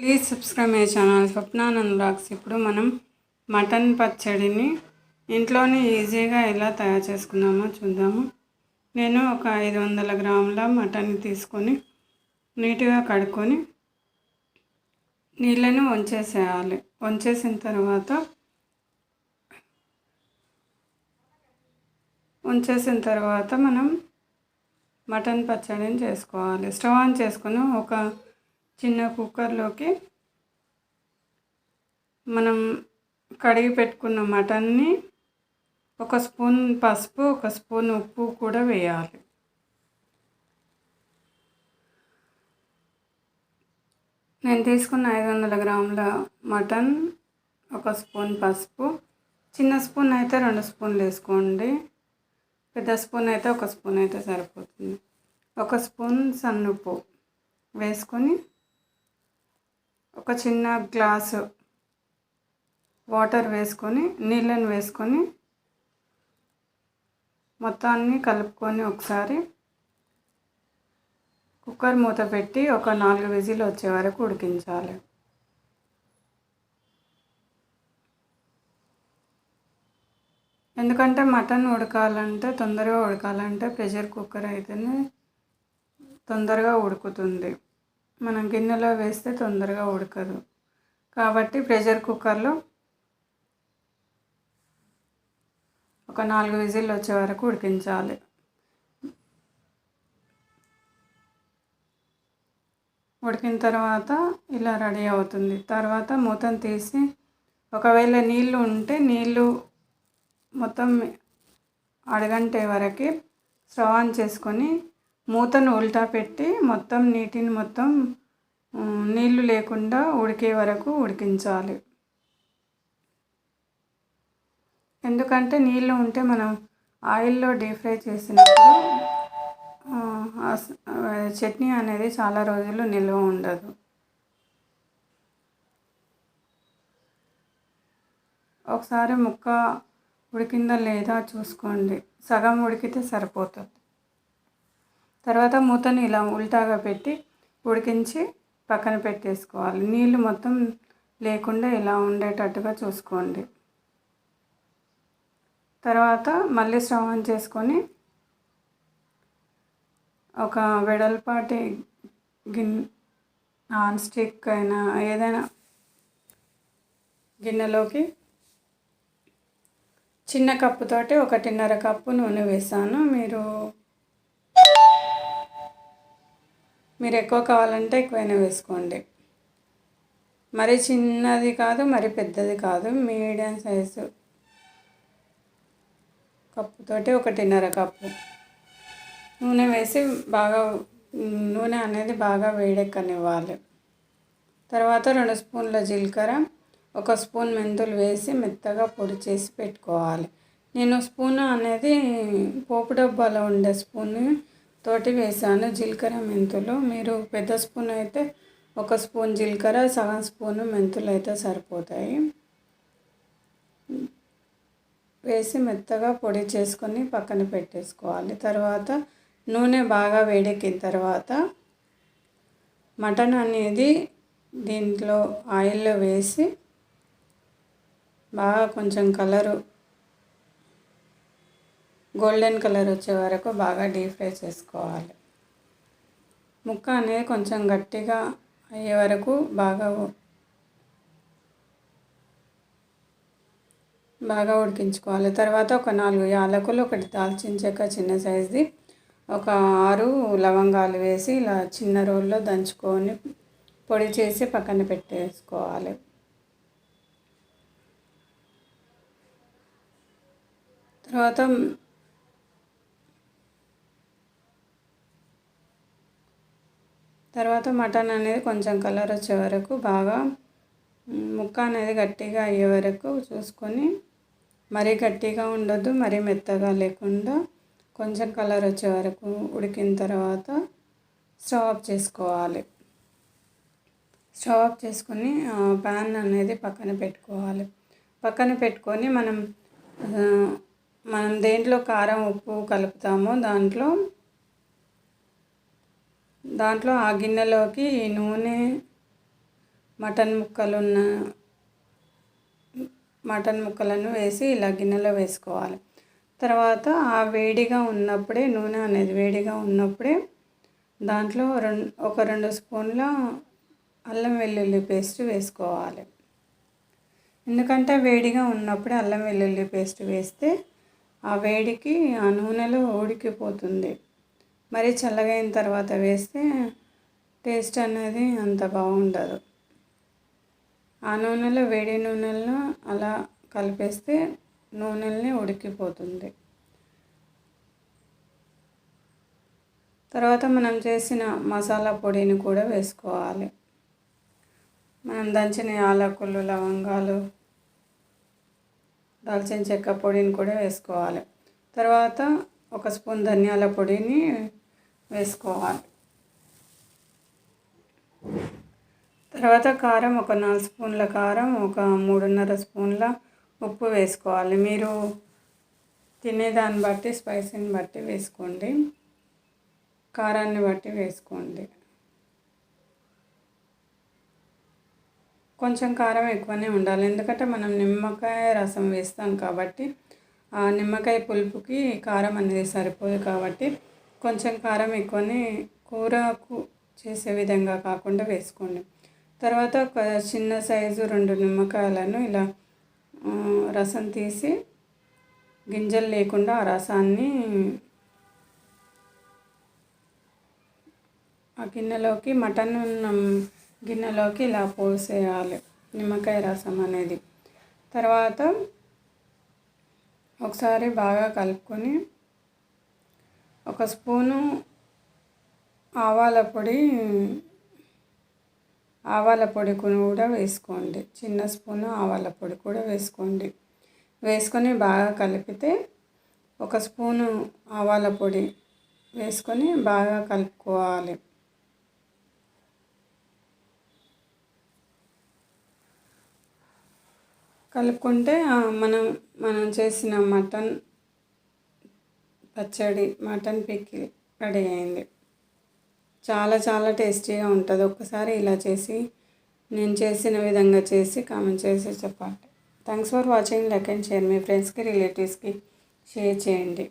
Please subscribe my channel Swapnanand blogs. ఇప్పుడు మనం mutton పచ్చడిని ఇంట్లోనే ఈజీగా ఎలా తయారు చేసుకుందామో చూద్దాము. నేను ఒక 500 గ్రాముల మటన్ తీసుకొని నీట్గా కడుక్కొని నీళ్ళను వంచేసేయాలి. వంచేసిన తర్వాత మనం మటన్ పచ్చడిని చేసుకోవాలి. స్టవ్ ఆన్ చేసుకొని ఒక చిన్న కుక్కర్లోకి మనం కడిగి పెట్టుకున్న మటన్ని ఒక స్పూన్ పసుపు, ఒక స్పూన్ ఉప్పు కూడా వేయాలి. నేను తీసుకున్న 500 గ్రాముల మటన్, ఒక స్పూన్ పసుపు, చిన్న స్పూన్ అయితే 2 స్పూన్లు వేసుకోండి, పెద్ద స్పూన్ అయితే 1 స్పూన్ అయితే సరిపోతుంది. 1 స్పూన్ సన్నుప్పు వేసుకొని ఒక చిన్న గ్లాసు వాటర్ వేసుకొని నీళ్ళని వేసుకొని మొత్తాన్ని కలుపుకొని ఒకసారి కుక్కర్ మూత పెట్టి ఒక 4 విజిల్ వచ్చే వరకు ఉడికించాలి. ఎందుకంటే మటన్ తొందరగా ఉడకాలంటే ప్రెషర్ కుక్కర్ అయితేనే తొందరగా ఉడుకుతుంది. మనం గిన్నెలో వేస్తే తొందరగా ఉడకదు. కాబట్టి ప్రెషర్ కుక్కర్లో ఒక 4 విజిల్ వచ్చే వరకు ఉడికించాలి. ఉడికిన తర్వాత ఇలా రెడీ అవుతుంది. తర్వాత మూతను తీసి ఒకవేళ నీళ్ళు ఉంటే నీళ్ళు మొత్తం అడగంటే వరకు స్టవ్ ఆన్ చేసుకొని మూతను ఉల్టా పెట్టి మొత్తం నీటిని నీళ్ళు లేకుండా ఉడికే వరకు ఉడికించాలి. ఎందుకంటే నీళ్ళు ఉంటే మనం ఆయిల్లో డీప్ ఫ్రై చేసినప్పుడు చట్నీ అనేది చాలా రోజులు నిల్వ ఉండదు. ఒకసారి ముక్క ఉడికిందా లేదా చూసుకోండి. సగం ఉడికితే సరిపోతుంది. తర్వాత మూతను ఇలా ఉల్టాగా పెట్టి ఉడికించి పక్కన పెట్టేసుకోవాలి. నీళ్ళు మొత్తం లేకుండా ఇలా ఉండేటట్టుగా చూసుకోండి. తర్వాత మళ్ళీ స్టవ్ ఆన్ చేసుకొని ఒక వెడల్పాటి నాన్ స్టిక్ అయినా ఏదైనా గిన్నెలోకి చిన్న కప్పుతోటి 1.5 కప్పు నూనె వేసాను. మీరు ఎక్కువ కావాలంటే ఎక్కువైనా వేసుకోండి. మరి చిన్నది కాదు, మరి పెద్దది కాదు, మీడియం సైజు కప్పుతోటి 1.5 కప్పు నూనె వేసి నూనె అనేది బాగా వేడెక్కనివ్వాలి. తర్వాత 2 స్పూన్ల జీలకర్ర, 1 స్పూన్ మెంతులు వేసి మెత్తగా పొడి చేసి పెట్టుకోవాలి. నేను స్పూన్ అనేది పోపు డబ్బాలో ఉండే స్పూన్ తోటి వేసాను జీలకర్ర మెంతులు. మీరు పెద్ద స్పూన్ అయితే 1 స్పూన్ జీలకర్ర, సగం స్పూను మెంతులు అయితే సరిపోతాయి. వేసి మెత్తగా పొడి చేసుకొని పక్కన పెట్టేసుకోవాలి. తర్వాత నూనె బాగా వేడెక్కిన తర్వాత మటన్ అనేది దీంట్లో ఆయిల్లో వేసి బాగా కొంచెం గోల్డెన్ కలర్ వచ్చే వరకు బాగా డీప్ ఫ్రై చేసుకోవాలి. ముక్క అనేది కొంచెం గట్టిగా అయ్యే వరకు బాగా ఉడికించుకోవాలి. తర్వాత ఒక 4 యాలకులు, 1 దాల్చిన చెక్క చిన్న సైజుది, ఒక 6 లవంగాలు వేసి ఇలా చిన్న రోల్లో దంచుకొని పొడి చేసి పక్కన పెట్టేసుకోవాలి. తర్వాత మటన్ అనేది కొంచెం కలర్ వచ్చే వరకు బాగా ముక్క అనేది గట్టిగా అయ్యే వరకు చూసుకొని, మరీ గట్టిగా ఉండొద్దు, మరీ మెత్తగా లేకుండా కొంచెం కలర్ వచ్చే వరకు ఉడికిన తర్వాత స్టవ్ ఆఫ్ చేసుకోవాలి. స్టవ్ ఆఫ్ చేసుకొని ప్యాన్ అనేది పక్కన పెట్టుకోవాలి. పక్కన పెట్టుకొని మనం దేంట్లో కారం ఉప్పు కలుపుతామో దాంట్లో ఆ గిన్నెలోకి నూనె మటన్ ముక్కలను వేసి ఇలా గిన్నెలో వేసుకోవాలి. తర్వాత ఆ వేడిగా ఉన్నప్పుడే, నూనె అనేది వేడిగా ఉన్నప్పుడే దాంట్లో ఒక 2 స్పూన్ల అల్లం వెల్లుల్లి పేస్ట్ వేసుకోవాలి. ఎందుకంటే వేడిగా ఉన్నప్పుడే అల్లం వెల్లుల్లి పేస్ట్ వేస్తే ఆ వేడికి ఆ నూనెలో ఉడికిపోతుంది. మరి చల్లగా అయిన తర్వాత వేస్తే టేస్ట్ అనేది అంత బాగుండదు. ఆ నూనెలో, వేడి నూనెలను అలా కలిపేస్తే నూనెల్ని ఉడికిపోతుంది. తర్వాత మనం చేసిన మసాలా పొడిని కూడా వేసుకోవాలి. మనం దంచిన యాలకులు, లవంగాలు, దాల్చిన చెక్క పొడిని కూడా వేసుకోవాలి. తర్వాత 1 స్పూన్ ధనియాల పొడిని వేసుకోవాలి. తర్వాత కారం, ఒక 4 స్పూన్ల కారం, ఒక 3.5 స్పూన్ల ఉప్పు వేసుకోవాలి. మీరు తినేదాన్ని బట్టి, స్పైసీని బట్టి వేసుకోండి, కారాన్ని బట్టి వేసుకోండి. కొంచెం కారం ఎక్కువనే ఉండాలి, ఎందుకంటే మనం నిమ్మకాయ రసం వేస్తాం కాబట్టి ఆ నిమ్మకాయ పులుపుకి కారం అనేది సరిపోదు కాబట్టి కొంచెం కారం ఎక్కువనే కూరకు చేసే విధంగా కాకుండా వేసుకోండి. తర్వాత ఒక చిన్న సైజు 2 నిమ్మకాయలను ఇలా రసం తీసి గింజలు లేకుండా ఆ రసాన్ని ఆ గిన్నెలోకి, మటన్ గిన్నెలోకి ఇలా పోసేయాలి నిమ్మకాయ రసం అనేది. తర్వాత ఒకసారి బాగా కలుపుకొని 1 స్పూను ఆవాల పొడి కూడా వేసుకోండి. చిన్న స్పూను ఆవాల పొడి కూడా వేసుకోండి. వేసుకొని బాగా కలిపితే 1 స్పూను ఆవాల పొడి వేసుకొని బాగా కలుపుకోవాలి. కలుపుకుంటే మనం చేసిన మటన్ పచ్చడి, మటన్ పికిల్ రెడీ అయింది. చాలా చాలా టేస్టీగా ఉంటుంది. ఒక్కసారి ఇలా చేసి, నేను చేసిన విధంగా చేసి కామెంట్ చేసి చెప్పండి. Thanks for watching. Like and share. మీ ఫ్రెండ్స్కి, రిలేటివ్స్కి షేర్ చేయండి.